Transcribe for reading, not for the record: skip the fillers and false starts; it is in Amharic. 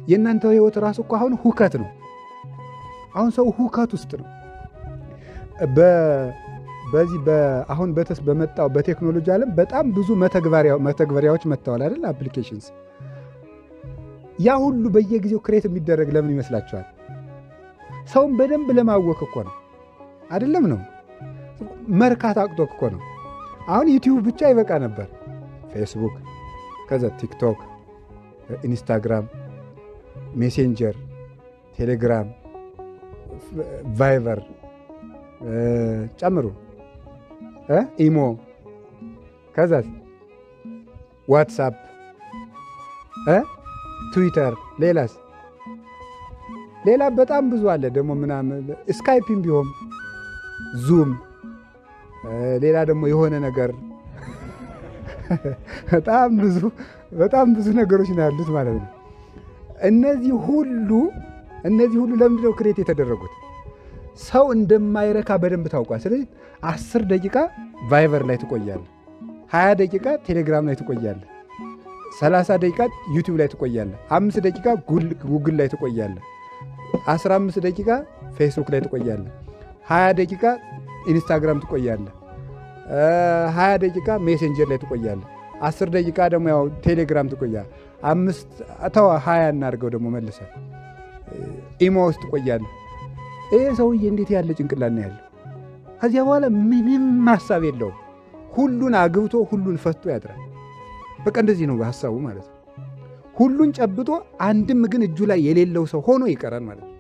የእናንተ ህይወት ራሱ እኮ አሁን ሁከት ነው። አሁን ሰው ሁከት ውስጥ ነው። በዚህ አሁን በመጣው በቴክኖሎጂ ዓለም በጣም ብዙ መተግበሪያዎች መጥተዋል አይደል? አፕሊኬሽንስ። ያ ሁሉ በየጊዜው ክሬት የሚደረግ ለምን ይመስላችኋል? ሰውን በደንብ ለማወክ እኮ ነው አይደለም? ነው መርካት አቅቶክ እኮ ነው። አሁን ዩቲዩብ ብቻ ይበቃ ነበር። ፌስቡክ፣ ከዛ ቲክቶክ፣ ኢንስታግራም፣ ሜሴንጀር፣ ቴሌግራም፣ ቫይበር ጨምሩ፣ ኢሞ፣ ከዛ ዋትሳፕ፣ ትዊተር፣ ሌላ በጣም ብዙ አለ ደግሞ ምናምን፣ ስካይፕም ቢሆን ዙም፣ ሌላ ደግሞ የሆነ ነገር በጣም ብዙ ነገሮች ነው ያሉት ማለት ነው። እነዚህ ሁሉ ለምንድን ነው ክሬት የተደረጉት? ሰው እንደማይረካ በደንብ ታውቋል። ስለዚህ 10 ደቂቃ ቫይበር ላይ ትቆያለህ፣ 20 ደቂቃ ቴሌግራም ላይ ትቆያለህ፣ 30 ደቂቃ ዩቲዩብ ላይ ትቆያለህ፣ 5 ደቂቃ ጉግል ላይ ትቆያለህ፣ 15 ደቂቃ ፌስቡክ ላይ ትቆያለህ፣ 20 ደቂቃ ኢንስታግራም ትቆያለህ፣ 20 ደቂቃ ሜሴንጀር ላይ ትቆያለህ፣ 10 ደቂቃ ደግሞ ያው ቴሌግራም ትቆያለህ፣ 20 እናድርገው ደግሞ መልሰህ ኢሞ ውስጥ ትቆያለህ። ይህ ሰውዬ እንዴት ያለ ጭንቅላት ነው ያለው? ከዚያ በኋላ ምንም ሀሳብ የለውም። ሁሉን አግብቶ ሁሉን ፈቶ ያድራል። በቃ እንደዚህ ነው ሀሳቡ ማለት ነው። ሁሉን ጨብጦ አንድም ግን እጁ ላይ የሌለው ሰው ሆኖ ይቀራል ማለት ነው።